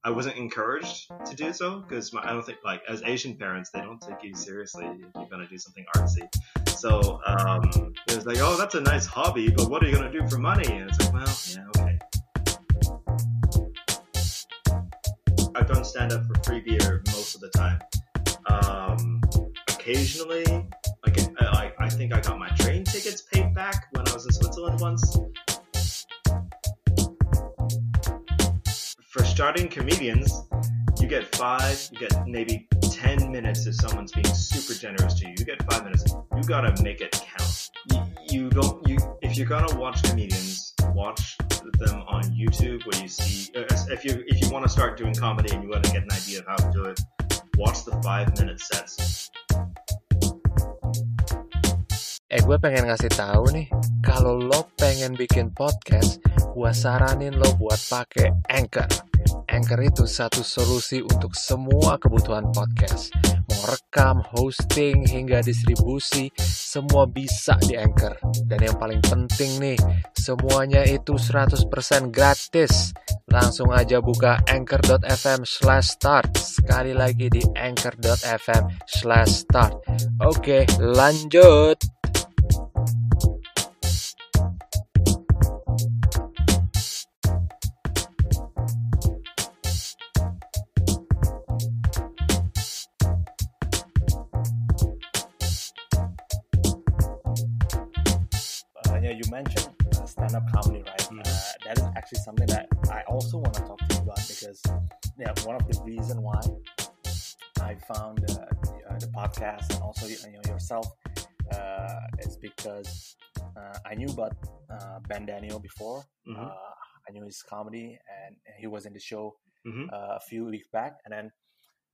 I wasn't encouraged to do so because I don't think, like, as Asian parents, they don't take you seriously if you're gonna do something artsy. So it was like, oh, that's a nice hobby, but what are you gonna do for money? And it's like, well, yeah, okay. I've done stand up for free beer most of the time. Occasionally, I think I got my train tickets paid back when I was in Switzerland once. For starting comedians, you get maybe 10 minutes if someone's being super generous to you. You get 5 minutes. You gotta make it count. If you're gonna watch comedians, watch them on YouTube where you see. If you want to start doing comedy and you want to get an idea of how to do it, watch the 5-minute sets. Gue pengen ngasih tahu nih, kalau lo pengen bikin podcast, gue saranin lo buat pakai Anchor. Anchor itu satu solusi untuk semua kebutuhan podcast. Mau rekam, hosting, hingga distribusi, semua bisa di Anchor. Dan yang paling penting nih, semuanya itu 100% gratis. Langsung aja buka anchor.fm/start. Sekali lagi di anchor.fm/start. Oke, lanjut. You mentioned stand-up comedy, right? That is actually something that I also want to talk to you about because, one of the reasons why I found the podcast and also yourself is because I knew about Ben Daniel before. I knew his comedy, and he was in the show a few weeks back, and then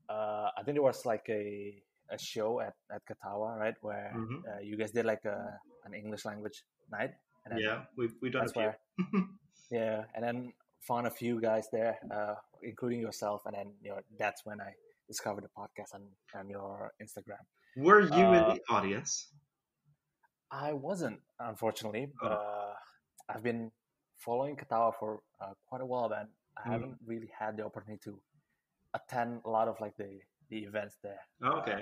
I think there was like a show at Katawa, right, where you guys did like an English language night. And then we done a few. And then found a few guys there, including yourself, and then that's when I discovered the podcast on your Instagram. Were you in the audience? I wasn't, unfortunately. I've been following Katawa for quite a while, and I haven't really had the opportunity to attend a lot of like the events there.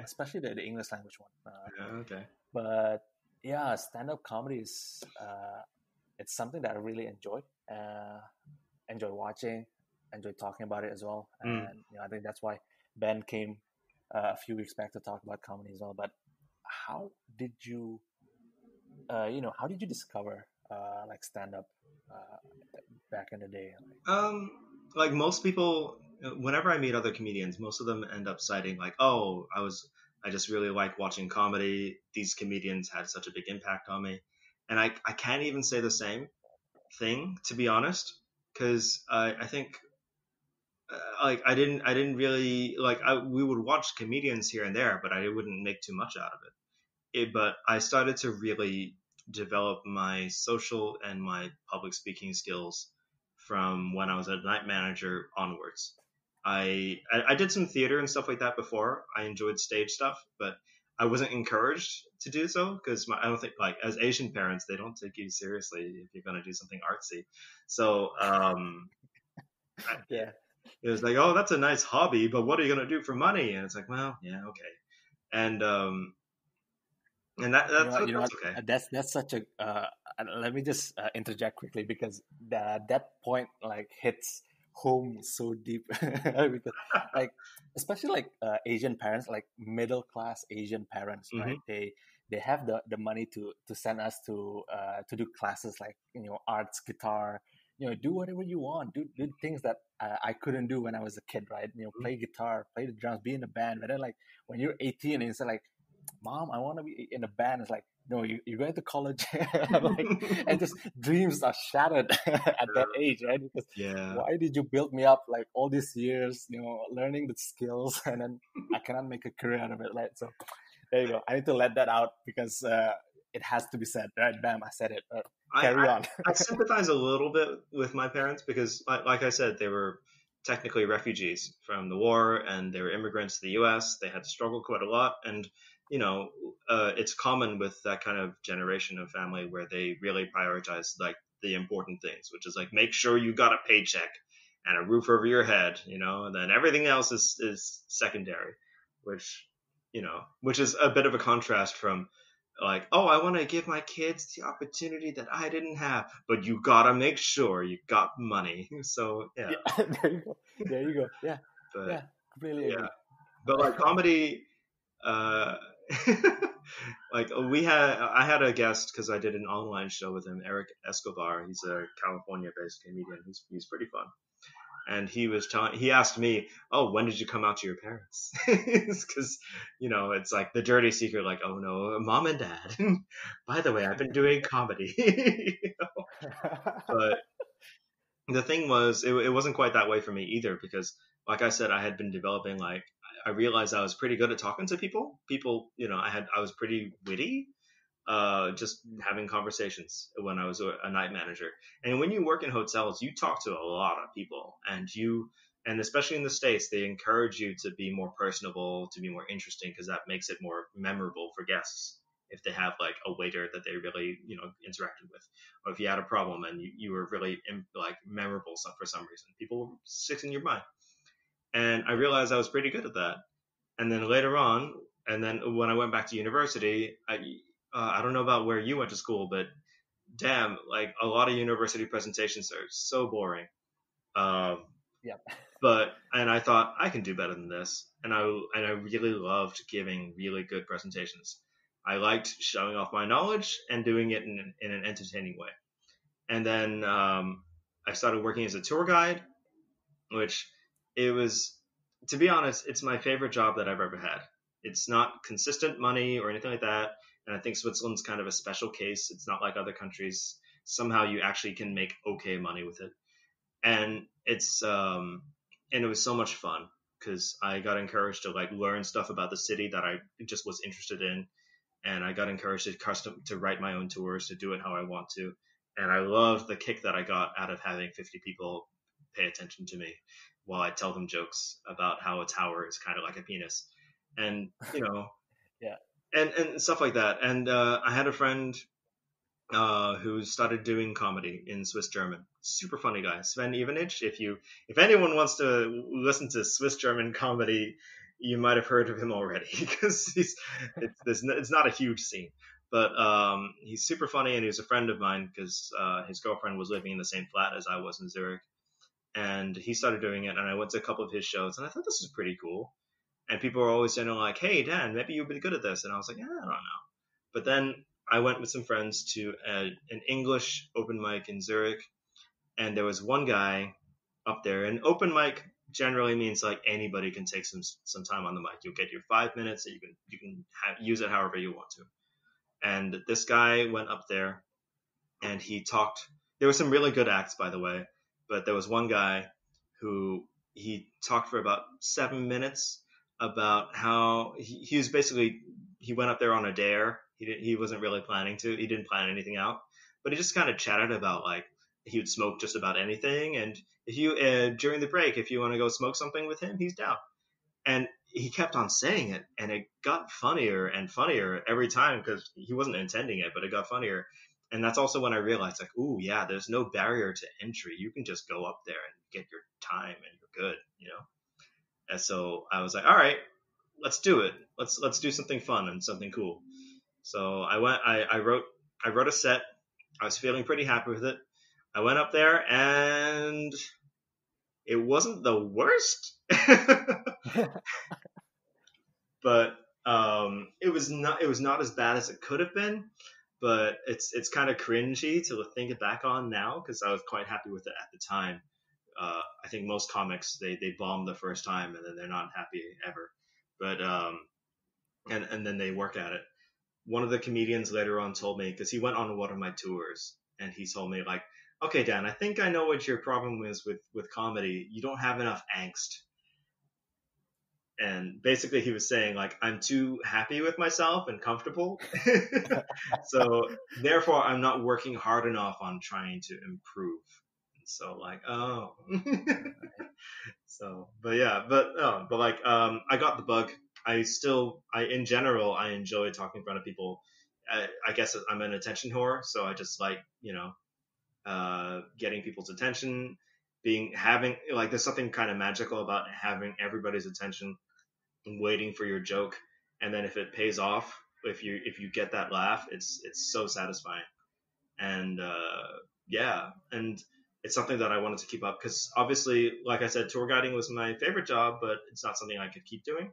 Especially the English language one. But yeah, stand-up comedy is it's something that I really enjoy watching, enjoy talking about it as well. And I think that's why Ben came a few weeks back to talk about comedy as well. But how did you discover like stand-up back in the day? Like most people, whenever I meet other comedians, most of them end up citing like, oh, I just really like watching comedy. These comedians had such a big impact on me. And I can't even say the same thing, to be honest, because I think like I didn't really like we would watch comedians here and there, but I wouldn't make too much out of it. But I started to really develop my social and my public speaking skills from when I was a night manager onwards. I did some theater and stuff like that before. I enjoyed stage stuff, but I wasn't encouraged to do so because I don't think, like, as Asian parents, they don't take you seriously if you're going to do something artsy. So it was like, oh, that's a nice hobby, but what are you going to do for money? And it's like, well, yeah, okay. And that's okay. That's such a let me just interject quickly because that point like hits home so deep because, like, especially like Asian parents, like middle class Asian parents, right? They have the money to send us to do classes like arts, guitar, do whatever you want, do things that I couldn't do when I was a kid, right? Play guitar, play the drums, be in a band. But then like when you're 18 and it's like, Mom, I want to be in a band. It's like, no, you're going to college, and just dreams are shattered at that age, right? Because why did you build me up like all these years, learning the skills, and then I cannot make a career out of it, right? So there you go. I need to let that out because it has to be said, right? Bam, I said it. Carry on. I sympathize a little bit with my parents because, like I said, they were technically refugees from the war, and they were immigrants to the U.S. They had to struggle quite a lot, and it's common with that kind of generation of family where they really prioritize like the important things, which is like make sure you got a paycheck and a roof over your head, and then everything else is secondary, which is a bit of a contrast from like, oh, I want to give my kids the opportunity that I didn't have, but you gotta make sure you got money. So yeah, There you go. Yeah, but completely yeah, agree. but like comedy, uh, like I had a guest because I did an online show with him, Eric Escobar. He's a California-based comedian. He's pretty fun. And he asked me, oh, when did you come out to your parents? Because, it's like the dirty secret, like, oh no, mom and dad. By the way, I've been doing comedy. But the thing was, it wasn't quite that way for me either, because like I said, I had been developing, like, I realized I was pretty good at talking to people. I was pretty witty, just having conversations when I was a night manager. And when you work in hotels, you talk to a lot of people, and especially in the States, they encourage you to be more personable, to be more interesting, because that makes it more memorable for guests if they have like a waiter that they really, interacted with, or if you had a problem and you were really like memorable for some reason, people stick in your mind. And I realized I was pretty good at that. And then later on, and then when I went back to university, I don't know about where you went to school, but damn, like a lot of university presentations are so boring. Yeah. And I thought I can do better than this, and I really loved giving really good presentations. I liked showing off my knowledge and doing it in an entertaining way. And then I started working as a tour guide, which it was, to be honest, it's my favorite job that I've ever had. It's not consistent money or anything like that. And I think Switzerland's kind of a special case. It's not like other countries. Somehow you actually can make okay money with it. And it was so much fun because I got encouraged to like learn stuff about the city that I just was interested in. And I got encouraged to write my own tours, to do it how I want to. And I loved the kick that I got out of having 50 people pay attention to me while I tell them jokes about how a tower is kind of like a penis. And, Yeah. and stuff like that. And I had a friend who started doing comedy in Swiss German. Super funny guy, Sven Ivanich. If anyone wants to listen to Swiss German comedy, you might have heard of him already because it's not a huge scene, but he's super funny, and he was a friend of mine because his girlfriend was living in the same flat as I was in Zurich, and he started doing it, and I went to a couple of his shows, and I thought this was pretty cool. And people were always saying like, "Hey Dan, maybe you'd be good at this," and I was like, "Yeah, I don't know." But then I went with some friends to an English open mic in Zurich, and there was one guy up there. And open mic generally means like anybody can take some time on the mic. You'll get your 5 minutes, that you can use it however you want to. And this guy went up there, and he talked. There were some really good acts, by the way, but there was one guy who he talked for about 7 minutes about how he was basically, he went up there on a dare. He wasn't really planning to. He didn't plan anything out, but he just kind of chatted about like he would smoke just about anything. And if you during the break, if you want to go smoke something with him, he's down. And he kept on saying it, and it got funnier and funnier every time because he wasn't intending it, but it got funnier. And that's also when I realized, like, ooh, yeah, there's no barrier to entry. You can just go up there and get your time, and you're good, And so I was like, all right, let's do it. Let's do something fun and something cool. So I went. I wrote a set. I was feeling pretty happy with it. I went up there, and it wasn't the worst, but it was not as bad as it could have been. But it's kind of cringy to think it back on now because I was quite happy with it at the time. I think most comics they bomb the first time and then they're not happy ever. But and then they work at it. One of the comedians later on told me, because he went on one of my tours, and he told me like, okay, Dan, I think I know what your problem is with comedy. You don't have enough angst. And basically he was saying like, I'm too happy with myself and comfortable. So therefore I'm not working hard enough on trying to improve. And so like, oh. So, but like, I got the bug. In general, I enjoy talking in front of people. I guess I'm an attention whore, so I just like, getting people's attention. having like there's something kind of magical about having everybody's attention and waiting for your joke, and then if it pays off, if you get that laugh, it's so satisfying. And and it's something that I wanted to keep up because obviously, like I said, tour guiding was my favorite job, but it's not something I could keep doing.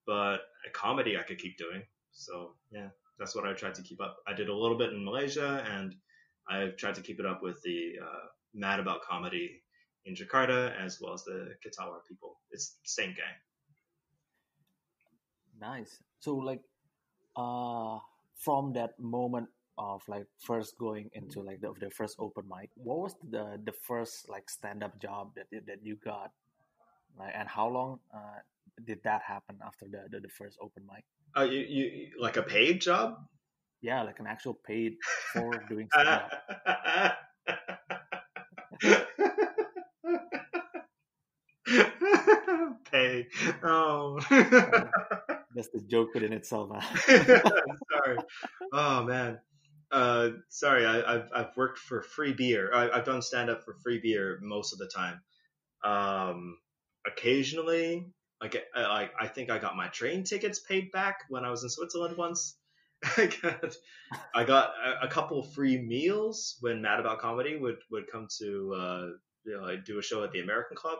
But a comedy I could keep doing. So yeah, that's what I tried to keep up. I did a little bit in Malaysia, and I've tried to keep it up with the Mad About Comedy in Jakarta, as well as the Ketawa people. It's the same gang. Nice. So like from that moment of like first going into like the first open mic, what was the first like stand-up job that you got, like, and how long did that happen after the first open mic? You like a paid job? Yeah, like an actual paid for doing stand-up. Pay. Oh. That's the joke within itself. Sorry. Oh man. Sorry. I've worked for free beer. I've done stand up for free beer most of the time. Occasionally, I think I got my train tickets paid back when I was in Switzerland once. I got a couple free meals when Mad About Comedy would come to do a show at the American Club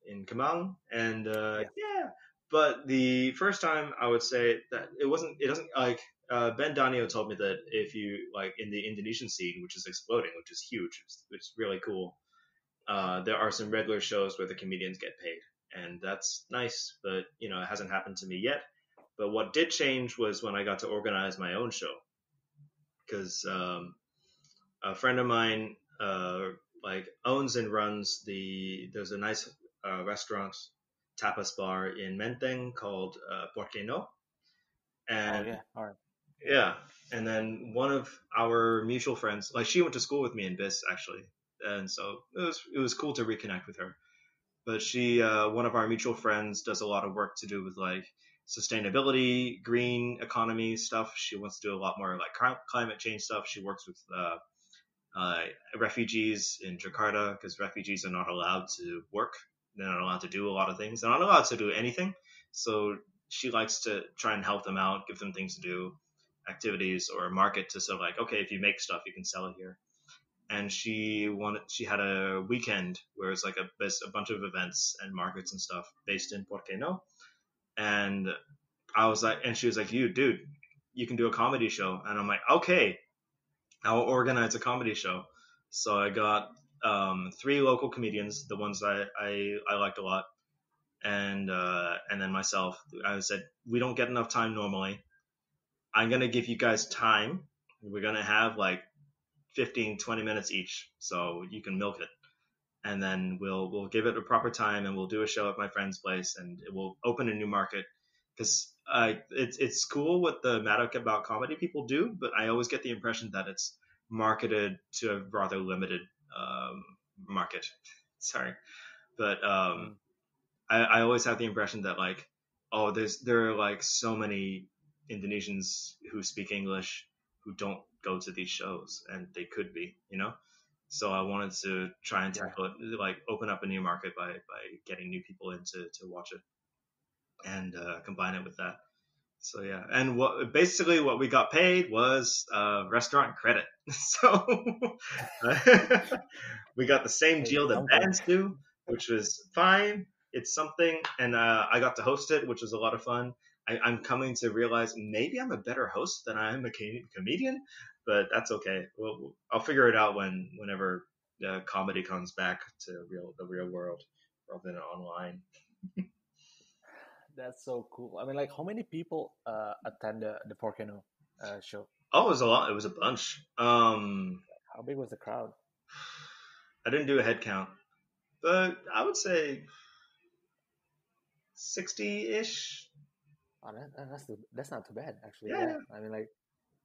in Kemang, and yeah. But the first time, I would say that it doesn't like Ben Danio told me that if you like in the Indonesian scene, which is exploding, which is huge, it's really cool. There are some regular shows where the comedians get paid, and that's nice. But it hasn't happened to me yet. But what did change was when I got to organize my own show, because a friend of mine owns and runs there's a nice restaurant tapas bar in Menteng called Por qué no? And all right. Yeah, and then one of our mutual friends, like she went to school with me in BIS actually, and so it was cool to reconnect with her. But she, one of our mutual friends, does a lot of work to do with like sustainability, green economy stuff. She wants to do a lot more like climate change stuff. She works with refugees in Jakarta because refugees are not allowed to work. They're not allowed to do a lot of things. They're not allowed to do anything. So she likes to try and help them out, give them things to do, activities, or a market to sort of like, okay, if you make stuff, you can sell it here. And she had a weekend where it's like a bunch of events and markets and stuff based in Por qué no? And I was like, and she was like, dude, you can do a comedy show. And I'm like, okay, I'll organize a comedy show. So I got 3 local comedians, the ones I liked a lot, and then myself. I said, we don't get enough time normally. I'm gonna give you guys time. We're gonna have like 15-20 minutes each, so you can milk it, and then we'll give it a proper time, and we'll do a show at my friend's place, and it will open a new market. Because it's cool what the Mad About Comedy people do, but I always get the impression that it's marketed to a rather limited market. Sorry, but I always have the impression that like, oh, there are like so many Indonesians who speak English who don't go to these shows, and they could be, So I wanted to try and tackle it, like open up a new market by getting new people in to watch it, and combine it with that. So yeah, and what we got paid was restaurant credit. So we got the same deal that bands do, which was fine. It's something, and I got to host it, which was a lot of fun. I'm coming to realize maybe I'm a better host than I am a comedian, but that's okay. I'll figure it out whenever comedy comes back to the real world rather than online. That's so cool. I mean, like, how many people attend the Por qué no show? Oh, it was a lot. It was a bunch. How big was the crowd? I didn't do a head count, but I would say 60-ish. Oh, that's not too bad, actually. Yeah. I mean, like,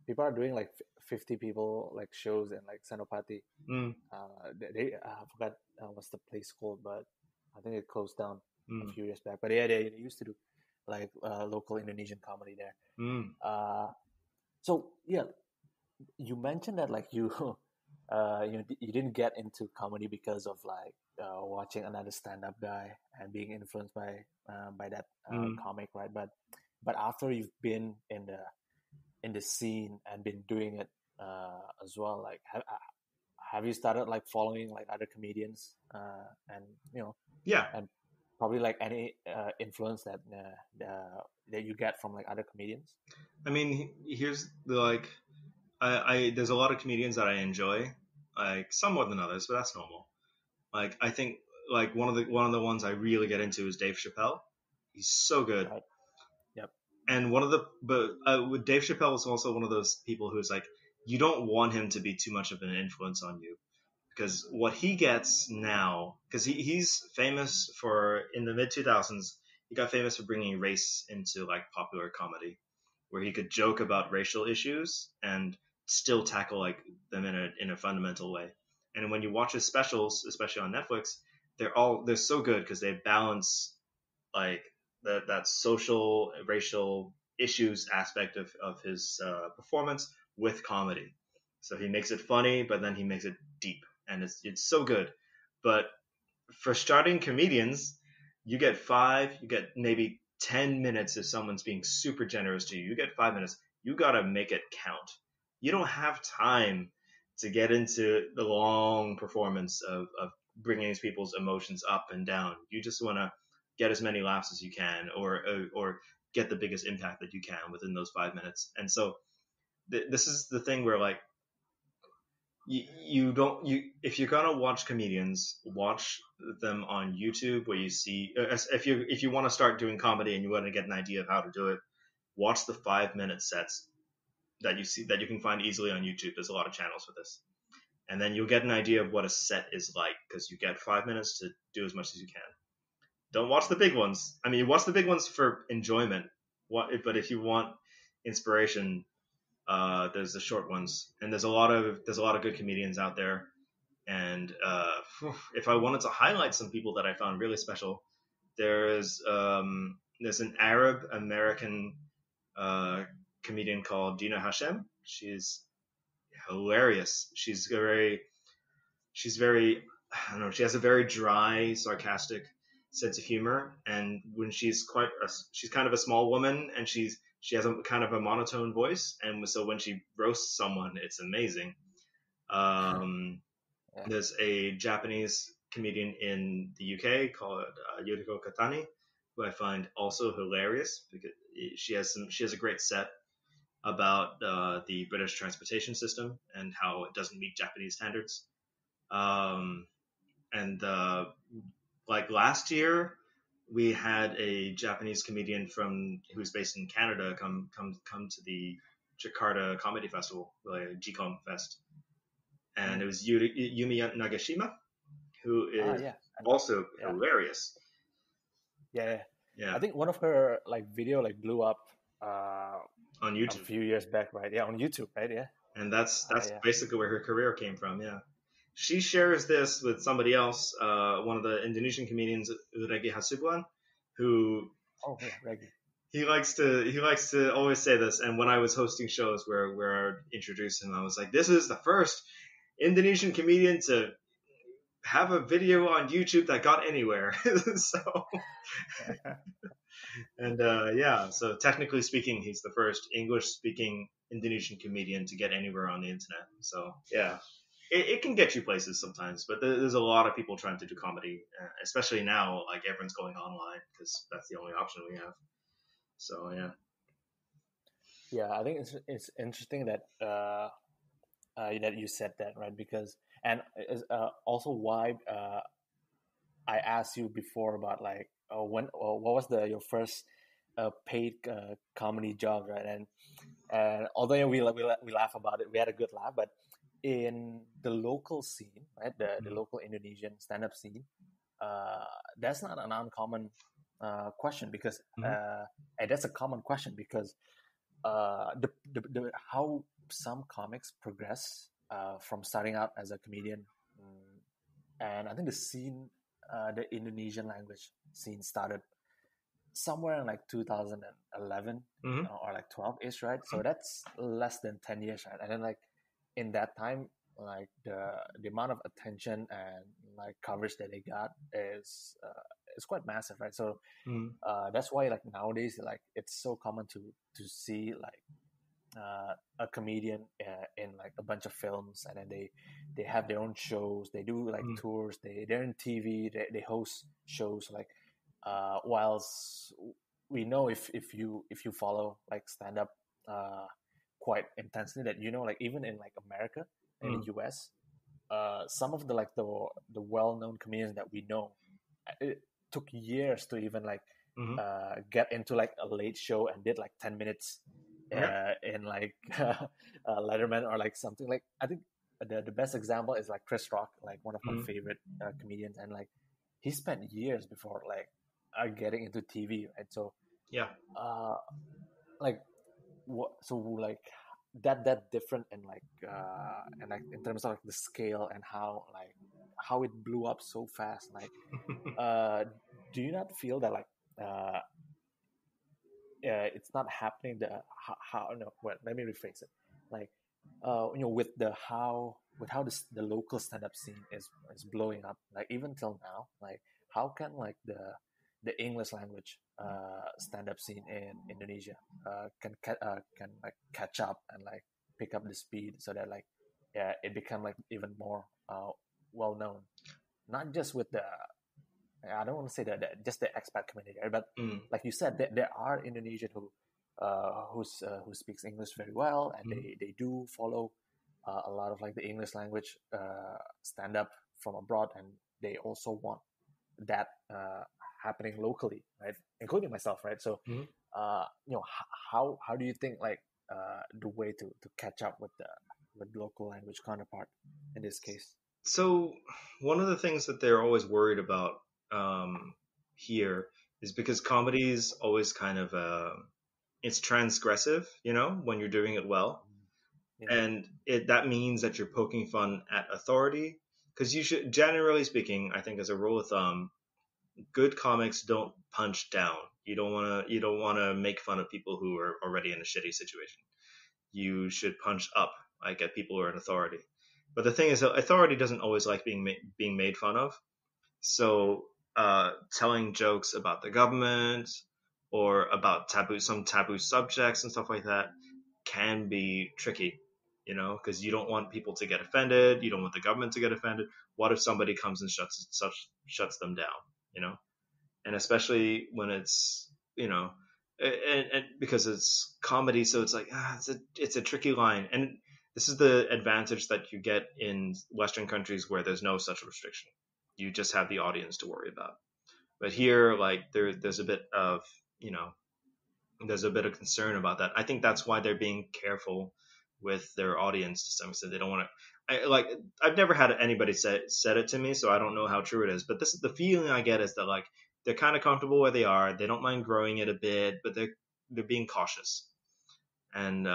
people are doing like 50 people like shows in like Senopati. I forgot what's the place called, but I think it closed down a few years back. But yeah, they used to do like local Indonesian comedy there. So yeah, you mentioned that like you you didn't get into comedy because of like watching another stand-up guy and being influenced by that comic, right? But after you've been in the scene and been doing it as well, like have you started like following like other comedians and Yeah. and probably like any influence that you get from like other comedians? I mean, here's the like, I there's a lot of comedians that I enjoy, like some more than others, but that's normal. Like I think like one of the ones I really get into is Dave Chappelle. He's so good. Right. Yep. And with Dave Chappelle is also one of those people who's like, you don't want him to be too much of an influence on you, because what he gets now, because he's famous for, in the mid 2000s, he got famous for bringing race into like popular comedy, where he could joke about racial issues and still tackle like them in a fundamental way. And when you watch his specials, especially on Netflix, they're so good because they balance like that social racial issues aspect of his performance with comedy. So he makes it funny, but then he makes it deep, and it's so good. But for starting comedians, you get maybe 10 minutes if someone's being super generous to you. You get 5 minutes. You gotta make it count. You don't have time to get into the long performance of bringing these people's emotions up and down. You just want to get as many laughs as you can, or get the biggest impact that you can within those 5 minutes. And so this is the thing where like if you're gonna watch comedians, watch them on YouTube, where you see if you want to start doing comedy and you want to get an idea of how to do it, watch the 5-minute sets that you can find easily on YouTube. There's a lot of channels for this. And then you'll get an idea of what a set is like, because you get 5 minutes to do as much as you can. Don't watch the big ones. I mean, you watch the big ones for enjoyment. But if you want inspiration, there's the short ones, and there's a lot of good comedians out there. And if I wanted to highlight some people that I found really special, there's an Arab American comedian called Dina Hashem. She's hilarious. She's very, I don't know, she has a very dry, sarcastic sense of humor. And when she's kind of a small woman, and she has a kind of a monotone voice. And so when she roasts someone, it's amazing. There's a Japanese comedian in the UK called Yuriko Katani, who I find also hilarious, because she has a great set about the British transportation system and how it doesn't meet Japanese standards. Like last year, we had a Japanese comedian who's based in Canada come to the Jakarta Comedy Festival, like Jikon Fest, and it was Yumi Nagashima, who is also hilarious. Yeah. I think one of her like video like blew up on YouTube a few years back, right? Yeah, on YouTube, right? Yeah. And that's basically where her career came from. Yeah. She shares this with somebody else, one of the Indonesian comedians, Regi Hasuguan, who Regi. He likes to always say this. And when I was hosting shows where I introduced him, I was like, "This is the first Indonesian comedian to have a video on YouTube that got anywhere." So, and so technically speaking, he's the first English-speaking Indonesian comedian to get anywhere on the internet. So yeah. It can get you places sometimes, but there's a lot of people trying to do comedy, especially now. Like everyone's going online because that's the only option we have. So yeah. Yeah, I think it's interesting that that you said that, right? Because also why I asked you before about like what was your first paid comedy job, right? And although we laugh about it, we had a good laugh, but in the local scene, right, the local Indonesian stand-up scene, that's not an uncommon question, because and that's a common question because the how some comics progress from starting out as a comedian, and I think the scene, the Indonesian language scene started somewhere in like 2011 or like 12-ish, right? So that's less than 10 years, right? And then like in that time, like the amount of attention and like coverage that they got is quite massive, right? So that's why like nowadays like it's so common to see like a comedian in like a bunch of films, and then they have their own shows, they do like tours, they're in TV, they host shows like whilst we know if you follow like stand up quite intensely, that like even in like America and in US, some of the like the well-known comedians that we know, it took years to even like get into like a late show and did like 10 minutes in like Letterman or like something. Like I think the best example is like Chris Rock, like one of my favorite comedians, and like he spent years before like getting into TV, right? So like what, so like that different and like in terms of like the scale and how it blew up so fast. Like do you not feel that like it's not happening how no, well, let me rephrase it. Like with how the local stand-up scene is blowing up, like even till now, like how can like the English language stand-up scene in Indonesia can like catch up and like pick up the speed, so that like it become like even more well known, not just with the, I don't want to say that just the expat community, right? But like you said, there are Indonesian who speaks English very well, and they do follow a lot of like the English language stand up from abroad, and they also want that happening locally, right? Including myself, right? So how do you think like the way to catch up with the local language counterpart in this case? So one of the things that they're always worried about here is because comedy is always kind of it's transgressive, when you're doing it well. And that means that you're poking fun at authority, because you should, generally speaking, I think as a rule of thumb, good comics don't punch down. You don't want to make fun of people who are already in a shitty situation. You should punch up, like at people who are in authority. But the thing is that authority doesn't always like being made fun of. So telling jokes about the government or about some taboo subjects and stuff like that can be tricky, because you don't want people to get offended. You don't want the government to get offended. What if somebody comes and shuts them down, and especially when it's, and because it's comedy, so it's like it's a tricky line. And this is the advantage that you get in Western countries where there's no such restriction. You just have the audience to worry about. But here, like there's a bit of concern about that. I think that's why they're being careful with their audience to some extent. They don't want to. I've never had anybody said it to me, so I don't know how true it is. But this is the feeling I get, is that like they're kind of comfortable where they are. They don't mind growing it a bit, but they're being cautious. And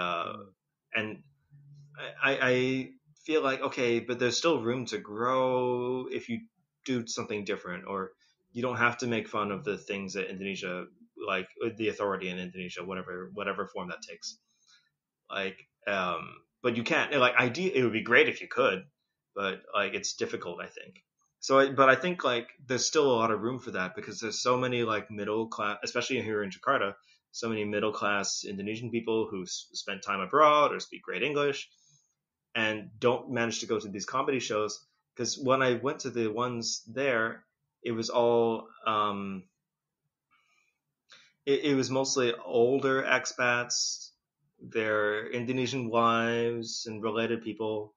I feel like, okay, but there's still room to grow if you do something different, or you don't have to make fun of the things that Indonesia, like the authority in Indonesia, whatever form that takes. Like, but you can't, like, it would be great if you could, but like it's difficult, I think. So, but I think like there's still a lot of room for that, because there's so many like middle class, especially here in Jakarta, so many middle class Indonesian people who spent time abroad or speak great English and don't manage to go to these comedy shows. Because when I went to the ones there, it was all it was mostly older expats, their Indonesian wives and related people.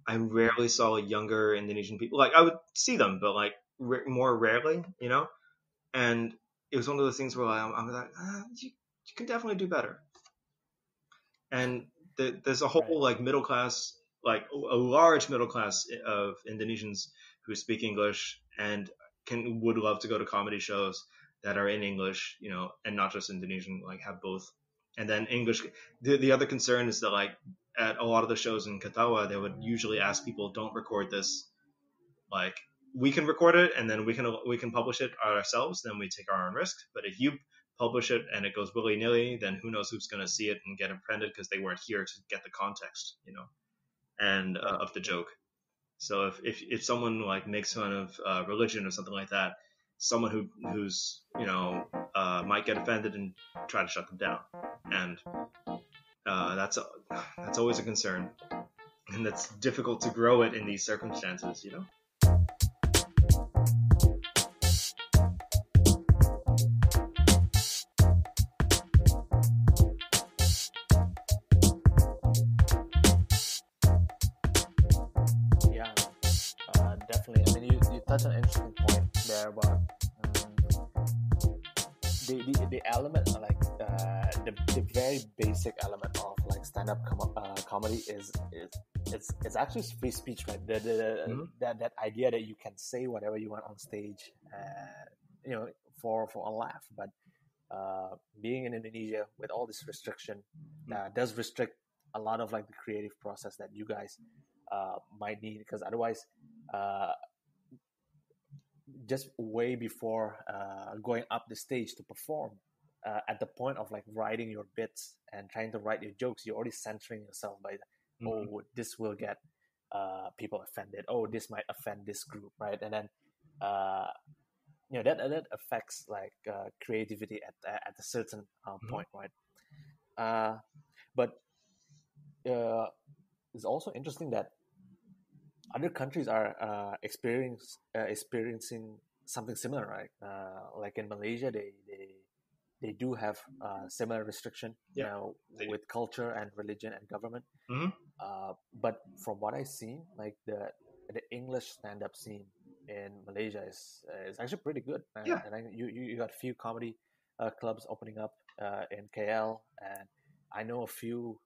I rarely saw younger Indonesian people. Like I would see them, but like more rarely, And it was one of those things where I'm like, you can definitely do better. And there's a whole like middle class, like a large middle class of Indonesians who speak English and would love to go to comedy shows that are in English, and not just Indonesian, like have both. And then English. The other concern is that like at a lot of the shows in Katawa, they would usually ask people, don't record this. Like we can record it and then we can publish it ourselves. Then we take our own risk. But if you publish it and it goes willy-nilly, then who knows who's going to see it and get offended because they weren't here to get the context, and Right. of the joke. So if someone like makes fun of religion or something like that, someone who's might get offended and try to shut them down, and that's always a concern, and it's difficult to grow it in these circumstances, you know. Yeah, definitely. I mean, you touched on an interesting point there about the element, like the very basic element of like stand-up comedy is it's actually free speech, right? Mhm. That idea that you can say whatever you want on stage, you know, for a laugh. But being in Indonesia with all this restriction does restrict a lot of like the creative process that you guys might need, because otherwise just way before going up the stage to perform, at the point of like writing your bits and trying to write your jokes, you're already censoring yourself by, oh, this will get people offended. Oh, this might offend this group, right? And then that affects like creativity at a certain point, right? But it's also interesting that other countries are experiencing something similar, right? Like in Malaysia, they do have similar restriction, Yeah, with culture and religion and government. Mhm. But from what I've seen, like the English stand-up scene in Malaysia is actually pretty good. Yeah. And you got a few comedy clubs opening up in KL, and I know a few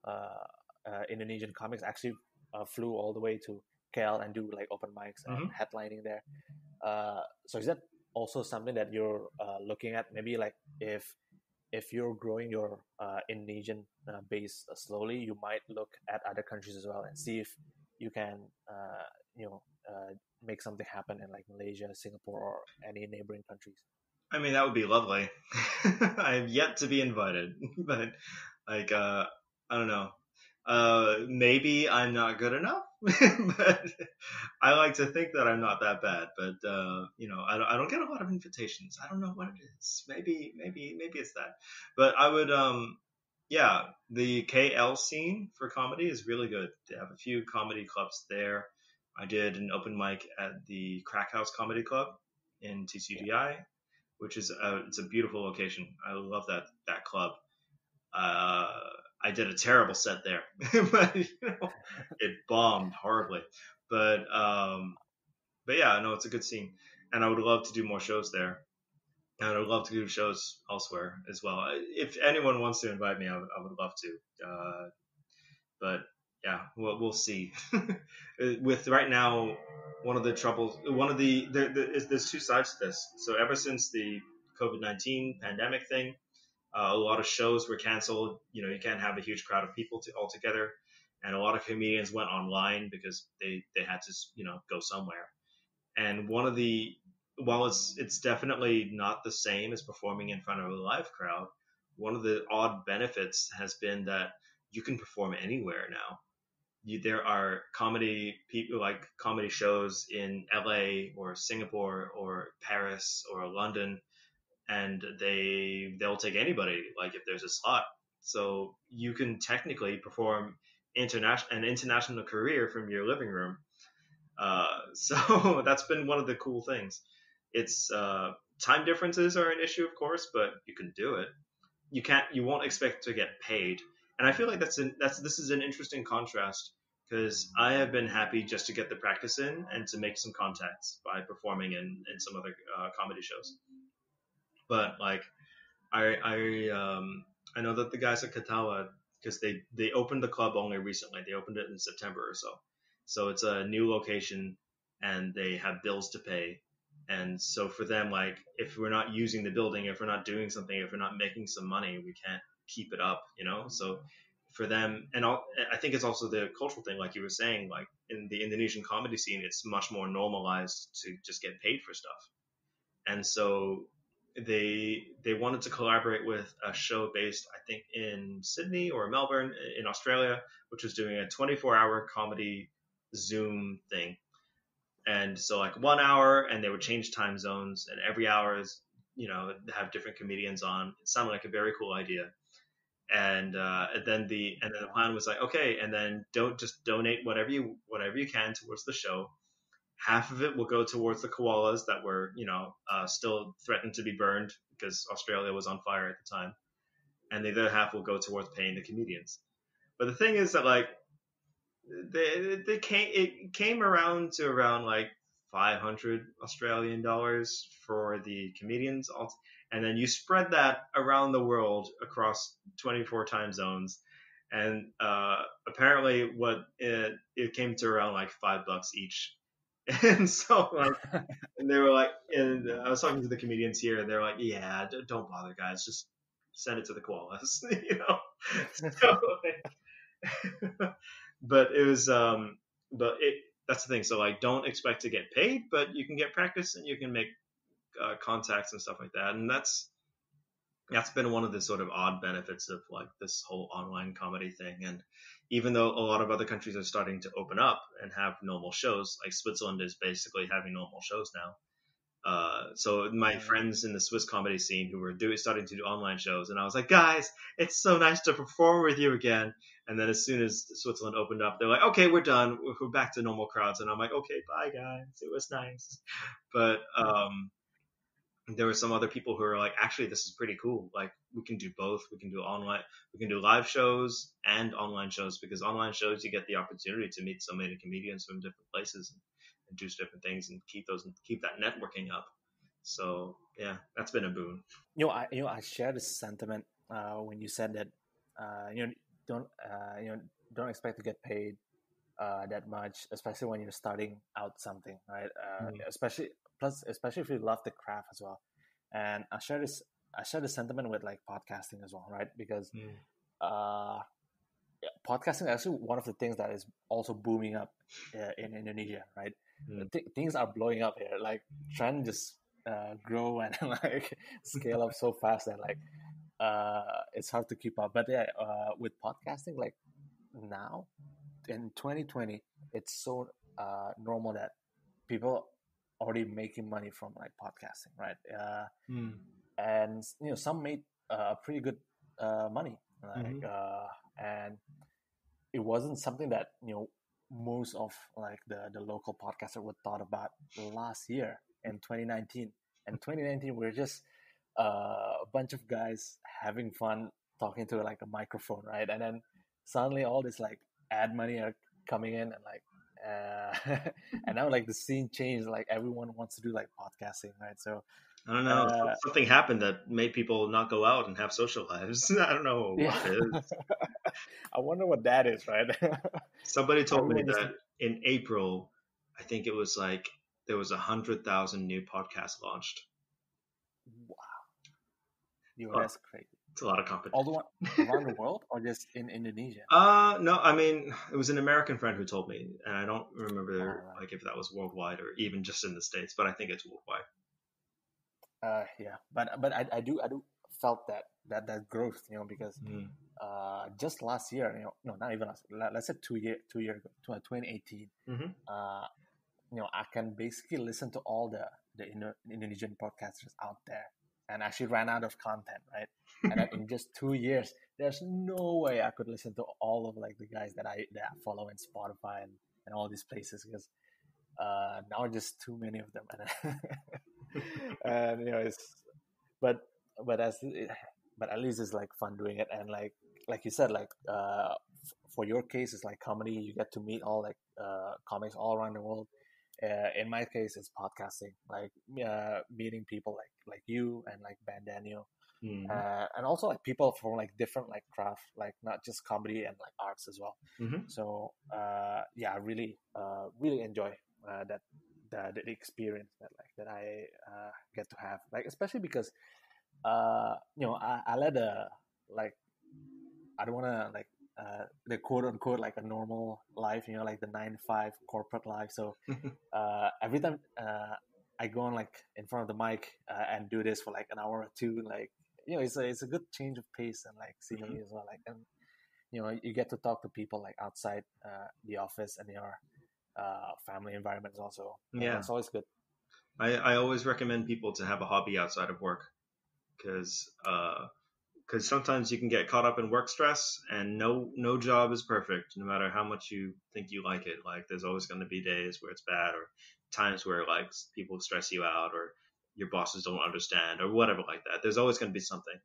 Indonesian comics actually flew all the way to KL and do like open mics and Mhm. headlining there. So is that also something that you're looking at? Maybe like if you're growing your Indonesian base slowly, you might look at other countries as well and see if you can, make something happen in like Malaysia, Singapore, or any neighboring countries. I mean, that would be lovely. I have yet to be invited, but like, I don't know. Maybe I'm not good enough, but I like to think that I'm not that bad. But I don't get a lot of invitations. I don't know what it is. Maybe it's that. But I would, yeah, the KL scene for comedy is really good. They have a few comedy clubs there. I did an open mic at the Crack House Comedy Club in Yeah. TCGI, which is it's a beautiful location. I love that club. Uh, I did a terrible set there, but it bombed horribly. But yeah, no, it's a good scene, and I would love to do more shows there. And I would love to do shows elsewhere as well. If anyone wants to invite me, I would love to. But yeah, we'll see. With right now, one of the troubles, there's two sides to this. So ever since the COVID-19 pandemic thing, a lot of shows were canceled. You can't have a huge crowd of people all together, and a lot of comedians went online because they had to go somewhere. And one of the while it's definitely not the same as performing in front of a live crowd, one of the odd benefits has been that you can perform anywhere now. There are comedy shows in LA or Singapore or Paris or London, and they'll take anybody, like if there's a slot. So you can technically perform an international career from your living room. So that's been one of the cool things. It's time differences are an issue, of course, but you can do it. You won't expect to get paid, and I feel like this is an interesting contrast, because I have been happy just to get the practice in and to make some contacts by performing in some other comedy shows. But like I know that the guys at Katawa, because they opened the club only recently. They opened it in September or so. So it's a new location, and they have bills to pay. And so for them, like, if we're not using the building, if we're not doing something, if we're not making some money, we can't keep it up. So for them, and I think it's also the cultural thing, like you were saying, like in the Indonesian comedy scene, it's much more normalized to just get paid for stuff. And so they wanted to collaborate with a show based, I think, in Sydney or Melbourne in Australia, which was doing a 24-hour comedy Zoom thing. And so like 1 hour, and they would change time zones, and every hour is, have different comedians on. It sounded like a very cool idea. And then the plan was like, okay, and then don't just donate whatever you can towards the show. Half of it will go towards the koalas that were, still threatened to be burned because Australia was on fire at the time, and the other half will go towards paying the comedians. But the thing is that like it came around to around like 500 Australian dollars for the comedians, and then you spread that around the world across 24 time zones, and apparently it came to around like $5 each. And so like, and they were like, and I was talking to the comedians here, and they're like, yeah, don't bother, guys, just send it to the koalas, So, but it was, that's the thing. So like, don't expect to get paid, but you can get practice and you can make contacts and stuff like that. And that's been one of the sort of odd benefits of like this whole online comedy thing. And even though a lot of other countries are starting to open up and have normal shows, like Switzerland is basically having normal shows now. So my friends in the Swiss comedy scene who were starting to do online shows, and I was like, guys, it's so nice to perform with you again. And then as soon as Switzerland opened up, they're like, okay, we're done. We're back to normal crowds. And I'm like, okay, bye guys. It was nice. But there were some other people who are like, actually, this is pretty cool. Like, we can do both. We can do online, we can do live shows and online shows, because online shows, you get the opportunity to meet so many comedians from different places and do different things and keep that networking up. So yeah, that's been a boon. I share the sentiment when you said that don't expect to get paid that much, especially when you're starting out something, right? Especially if you love the craft as well. And I share the sentiment with like podcasting as well, right? Because podcasting is actually one of the things that is also booming up in Indonesia, right? Things are blowing up here. Like trend just grow and like scale up so fast that like it's hard to keep up. But yeah, with podcasting, like now in 2020, it's so normal that people already making money from like podcasting, right? And some made pretty good money, like and it wasn't something that most of like the local podcaster would thought about last year in 2019. And 2019, we're just a bunch of guys having fun talking to like a microphone, right? And then suddenly all this like ad money are coming in, and like and now like the scene changed. Like everyone wants to do like podcasting, right? So I don't know. Something happened that made people not go out and have social lives. I don't know what it is. I wonder what that is, right? Somebody told me that in April, I think it was like there was 100,000 new podcasts launched. Wow, that's crazy. It's a lot of competition. All around the world, or just in Indonesia? No, I mean, it was an American friend who told me, and I don't remember like if that was worldwide or even just in the States, but I think it's worldwide. Yeah, but I do felt that growth, because just last year, no, not even last, let's say 2 years ago, 2018, I can basically listen to all the Indonesian podcasters out there, and actually ran out of content, right? And in just 2 years, there's no way I could listen to all of like the guys that I follow in Spotify and all these places, because now just too many of them, and it's but at least it's like fun doing it. And like you said, like for your case, it's like comedy, you get to meet all like comics all around the world. In my case, it's podcasting, like meeting people like you and like Ben Daniel, and also like people from like different like craft, like not just comedy and like arts as well. So yeah, I really enjoy the experience that I get to have, like especially because I led I don't want to like the quote unquote like a normal life, like the 9 to 5 corporate life. So every time I go on like in front of the mic and do this for like an hour or two. Like, it's a good change of pace and like scenery as well. Like, and you get to talk to people like outside the office and your family environments also. Yeah. It's always good. I always recommend people to have a hobby outside of work, because sometimes you can get caught up in work stress, and no job is perfect, no matter how much you think you like it. Like, there's always going to be days where it's bad, or times where like people stress you out, or your bosses don't understand, or whatever like that. There's always going to be something,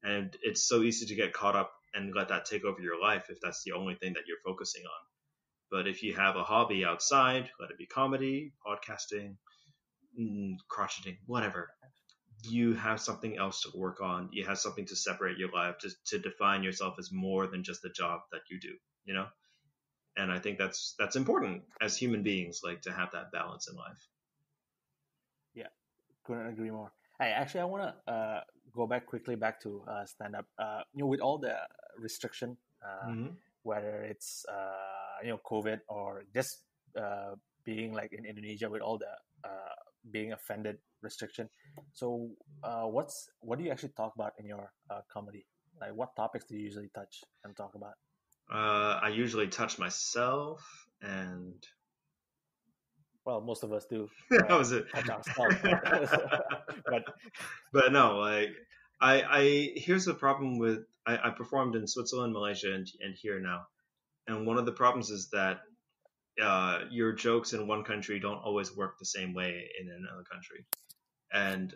and it's so easy to get caught up and let that take over your life if that's the only thing that you're focusing on. But if you have a hobby outside, let it be comedy, podcasting, crocheting, whatever, you have something else to work on. You have something to separate your life, to define yourself as more than just the job that you do, And I think that's important as human beings, like, to have that balance in life. Yeah, couldn't agree more. I want to go back to stand up. With all the restriction, whether it's COVID or just being like in Indonesia with all the being offended restriction. So what do you actually talk about in your comedy? Like, what topics do you usually touch and talk about? I usually touch myself, and well, most of us do. That was it. Touch ourselves. but no, like, I here's the problem with I performed in Switzerland, Malaysia, and here now, and one of the problems is that your jokes in one country don't always work the same way in another country, and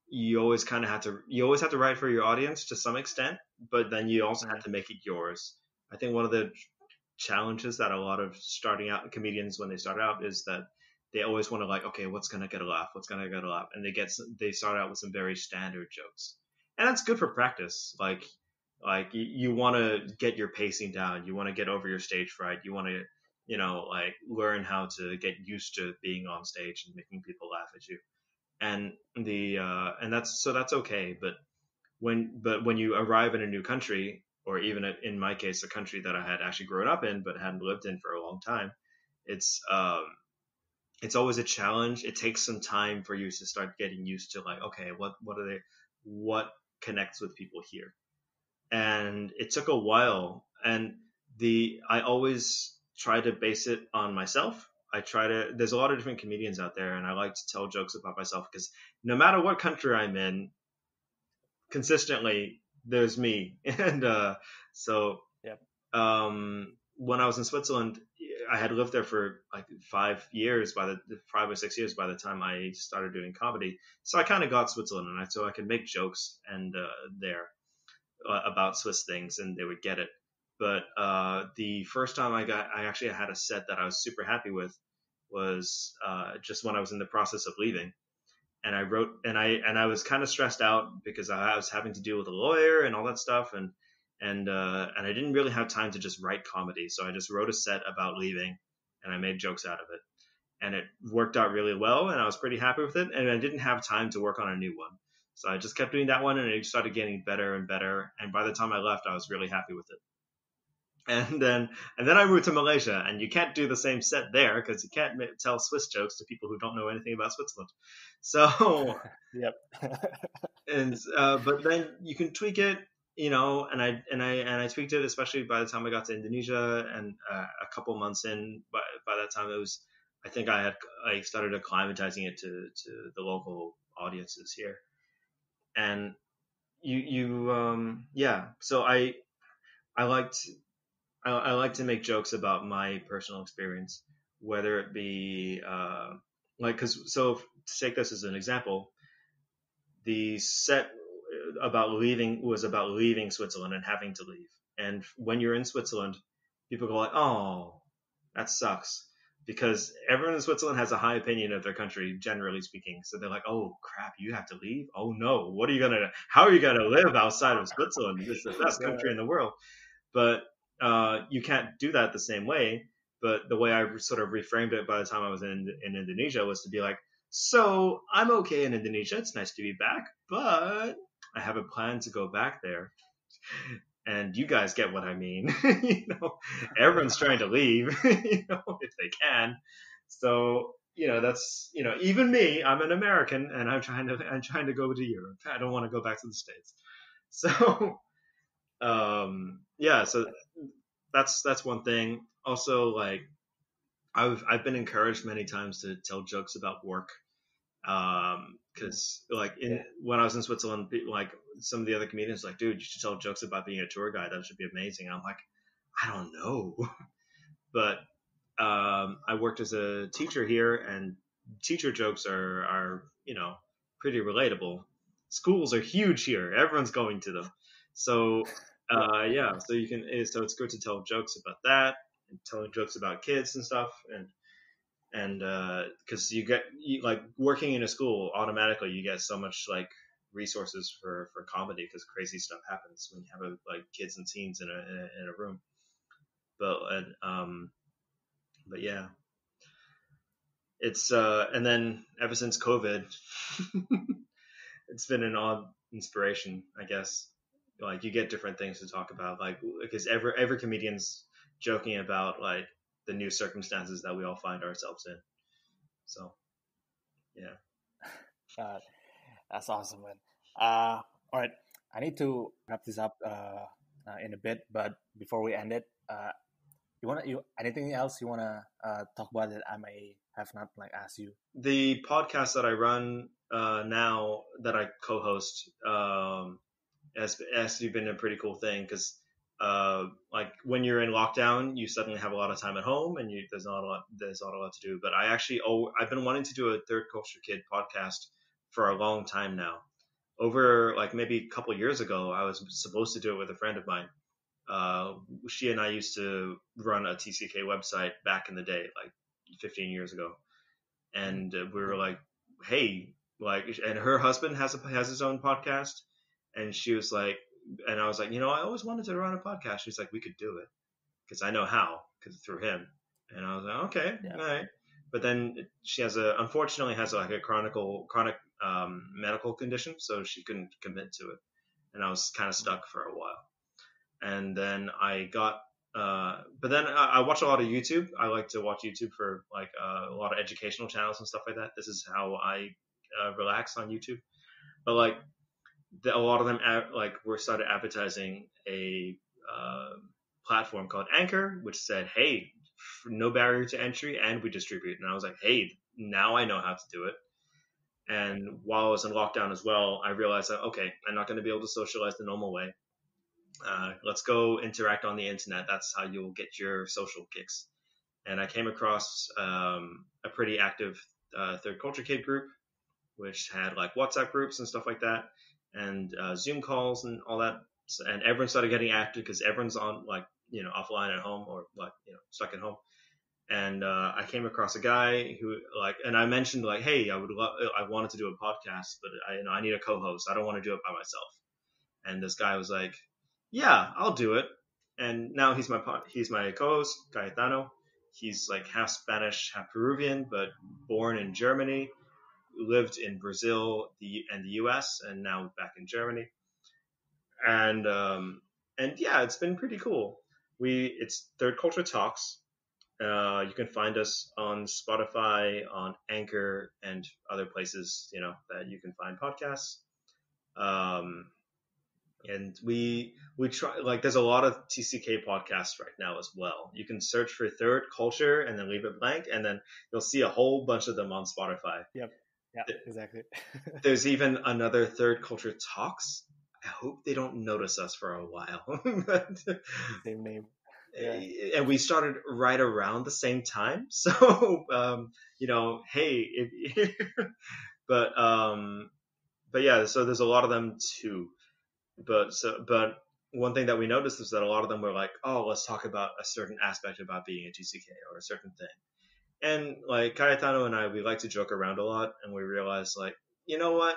you always have to write for your audience to some extent, but then you also have to make it yours. I think one of the challenges that a lot of starting out comedians, when they start out, is that they always want to, like, okay, what's gonna get a laugh, and they start out with some very standard jokes, and that's good for practice. Like you want to get your pacing down, you want to get over your stage fright, you want to like learn how to get used to being on stage and making people laugh at you, and that's okay. But when you arrive in a new country, or even in my case, a country that I had actually grown up in but hadn't lived in for a long time, it's always a challenge. It takes some time for you to start getting used to, like, okay, what connects with people here, and it took a while. And I always try to base it on myself. There's a lot of different comedians out there, and I like to tell jokes about myself, because no matter what country I'm in, consistently there's me. And so yep. When I was in Switzerland, I had lived there for like 5 or 6 years by the time I started doing comedy. So I kind of got Switzerland, and so I could make jokes and there about Swiss things, and they would get it. But the first time I actually had a set that I was super happy with was just when I was in the process of leaving, and I wrote, and I was kind of stressed out because I was having to deal with a lawyer and all that stuff, and I didn't really have time to just write comedy, so I just wrote a set about leaving, and I made jokes out of it, and it worked out really well, and I was pretty happy with it, and I didn't have time to work on a new one. So I just kept doing that one, and it started getting better and better, and by the time I left, I was really happy with it. And then I moved to Malaysia, and you can't do the same set there because you can't tell Swiss jokes to people who don't know anything about Switzerland. So, yep. And but then you can tweak it, and I tweaked it, especially by the time I got to Indonesia, and a couple months in, by that time I think I started acclimatizing it to the local audiences here, and so I like to make jokes about my personal experience, whether it be to take this as an example, the set about leaving was about leaving Switzerland and having to leave. And when you're in Switzerland, people go like, "Oh, that sucks," because everyone in Switzerland has a high opinion of their country, generally speaking. So they're like, "Oh crap, you have to leave? Oh no, how are you gonna live outside of Switzerland? It's the best country in the world." But you can't do that the same way. But the way I sort of reframed it by the time I was in Indonesia was to be like, so I'm okay in Indonesia. It's nice to be back, but I have a plan to go back there. And you guys get what I mean. Everyone's trying to leave, if they can. So, that's even me. I'm an American, and I'm trying to go to Europe. I don't want to go back to the States. So yeah, so that's one thing. Also, like I've been encouraged many times to tell jokes about work. Because like when I was in Switzerland, like some of the other comedians like, dude, you should tell jokes about being a tour guide. That should be amazing. And I'm like, I don't know, but I worked as a teacher here, and teacher jokes are pretty relatable. Schools are huge here. Everyone's going to them. So yeah, so so it's good to tell jokes about that, and telling jokes about kids and stuff, and because like working in a school, automatically you get so much like resources for comedy, because crazy stuff happens when you have like kids and teens in a room. But yeah, it's and then ever since COVID, it's been an odd inspiration, I guess. Like you get different things to talk about, like because every comedian's joking about like the new circumstances that we all find ourselves in. So yeah. That's awesome, man. All right, I need to wrap this up in a bit, but before we end it, you anything else you wanna talk about that I may have not like asked you? The podcast that I run now, that I co-host, has actually been a pretty cool thing, because like when you're in lockdown, you suddenly have a lot of time at home, and there's not a lot to do. But I've been wanting to do a Third Culture Kid podcast for a long time now. Over like maybe a couple years ago, I was supposed to do it with a friend of mine. She and I used to run a TCK website back in the day, like 15 years ago, and we were like, hey, like, and her husband has his own podcast, and she was like, and I was like, I always wanted to run a podcast. She's like, we could do it, because I know how, because through him. And I was like, okay, all right. But then she unfortunately has like a chronic medical condition, so she couldn't commit to it, and I was kind of stuck for a while. And then but then I watch a lot of YouTube. I like to watch YouTube for like a lot of educational channels and stuff like that. This is how I relax on YouTube. But like a lot of them were started advertising a platform called Anchor, which said, hey, no barrier to entry, and we distribute. And I was like, hey, now I know how to do it. And while I was in lockdown as well, I realized that, okay, I'm not going to be able to socialize the normal way. Let's go interact on the internet. That's how you'll get your social kicks. And I came across a pretty active Third Culture Kid group, which had like WhatsApp groups and stuff like that, and Zoom calls and all that. And everyone started getting active, because everyone's on like offline at home, or like stuck at home. And I came across a guy who and I mentioned like, hey, I wanted to do a podcast, but I need a co-host. I don't want to do it by myself. And this guy was like, yeah, I'll do it. And now he's my co-host, Cayetano. He's like half Spanish, half Peruvian, but born in Germany, lived in Brazil and the US, and now back in Germany. And yeah, it's been pretty cool. It's Third Culture Talks. You can find us on Spotify, on Anchor, and other places that you can find podcasts. And we try, like, there's a lot of TCK podcasts right now as well. You can search for Third Culture and then leave it blank, and then you'll see a whole bunch of them on Spotify. Yep. Yeah, exactly. There's even another Third Culture Talks. I hope they don't notice us for a while. Same name. Yeah. And we started right around the same time. So, hey, but yeah, so there's a lot of them too. But one thing that we noticed is that a lot of them were like, oh, let's talk about a certain aspect about being a TCK, or a certain thing. And like Cayetano and I, we like to joke around a lot, and we realized, like, you know what?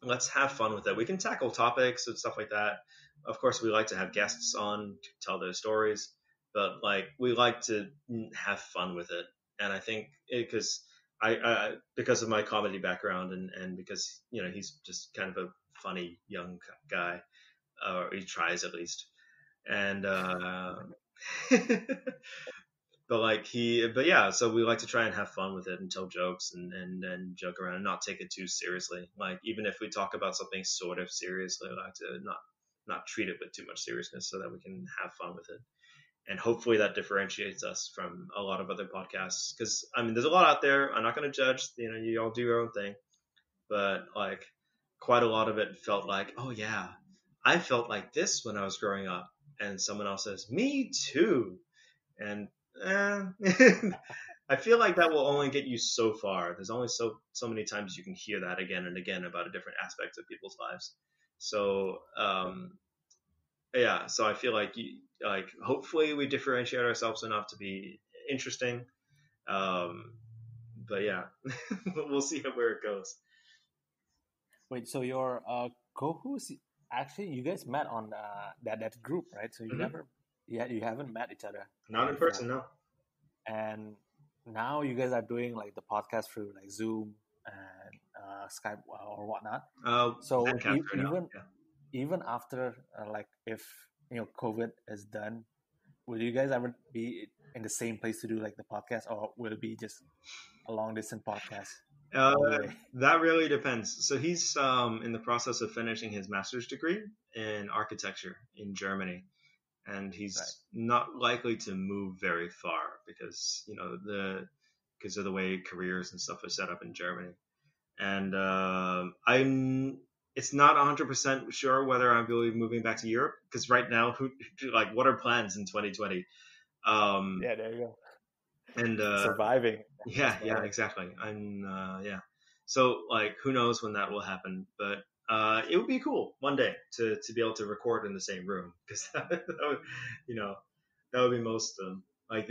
Let's have fun with it. We can tackle topics and stuff like that. Of course, we like to have guests on to tell their stories, but like we like to have fun with it. And I think because because of my comedy background, and because he's just kind of a funny young guy, or he tries at least. And but yeah, so we like to try and have fun with it and tell jokes and joke around and not take it too seriously. Like even if we talk about something sort of seriously, I like to not treat it with too much seriousness so that we can have fun with it. And hopefully that differentiates us from a lot of other podcasts. Because I mean, there's a lot out there. I'm not going to judge. You know, you all do your own thing, but like quite a lot of it felt like, oh yeah, I felt like this when I was growing up, and someone else says, me too, and I feel like that will only get you so far. There's only so many times you can hear that again and again about a different aspect of people's lives. So yeah, so I feel like hopefully we differentiate ourselves enough to be interesting. But yeah, we'll see where it goes. Wait, so your co-host, actually, you guys met on that group, right? So you never, you haven't met each other. Not in person, no. And now you guys are doing like the podcast through like Zoom and Skype or whatnot. So even after like if COVID is done, will you guys ever be in the same place to do like the podcast, or will it be just a long distance podcast? That really depends. So he's in the process of finishing his master's degree in architecture in Germany, and he's not likely to move very far because because of the way careers and stuff are set up in Germany. And it's not 100% sure whether I'm really moving back to Europe, because right now, what are plans in 2020? Yeah, there you go. And surviving. Yeah, exactly. So like, who knows when that will happen? But it would be cool one day to be able to record in the same room, because that would be most of them. Like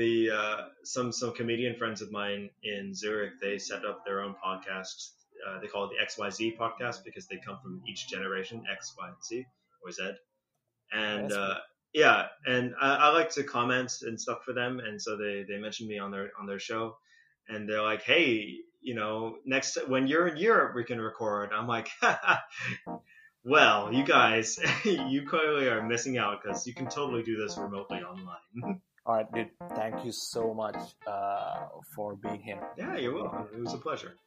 some comedian friends of mine in Zurich, they set up their own podcast. They call it the XYZ podcast because they come from each generation, X, Y, Z, or Z. And and I like to comment and stuff for them, and so they mentioned me on their show, and they're like, hey, next when you're in Europe we can record. I'm like, well, you guys, you clearly are missing out, because you can totally do this remotely online. All right, dude, thank you so much for being here. Yeah, you're welcome. It was a pleasure.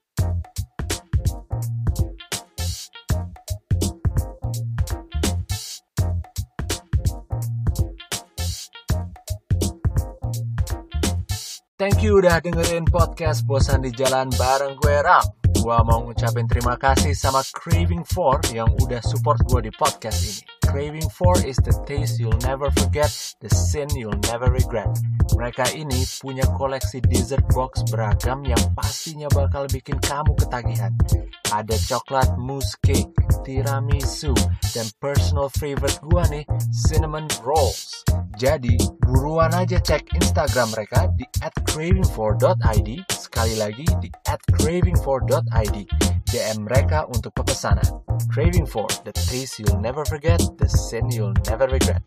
Thank you udah dengerin podcast Bosan di Jalan bareng gue Ram. Gua mau ngucapin terima kasih sama Craving For yang udah support gue di podcast ini. Craving For is the taste you'll never forget, the sin you'll never regret. Mereka ini punya koleksi dessert box beragam yang pastinya bakal bikin kamu ketagihan. Ada coklat mousse cake, tiramisu, dan personal favorite gua nih, cinnamon rolls. Jadi, buruan aja cek Instagram mereka di @cravingfor.id, sekali lagi di @cravingfor.id. DM mereka untuk pemesanan. Craving For, the taste you'll never forget, the sin you'll never regret.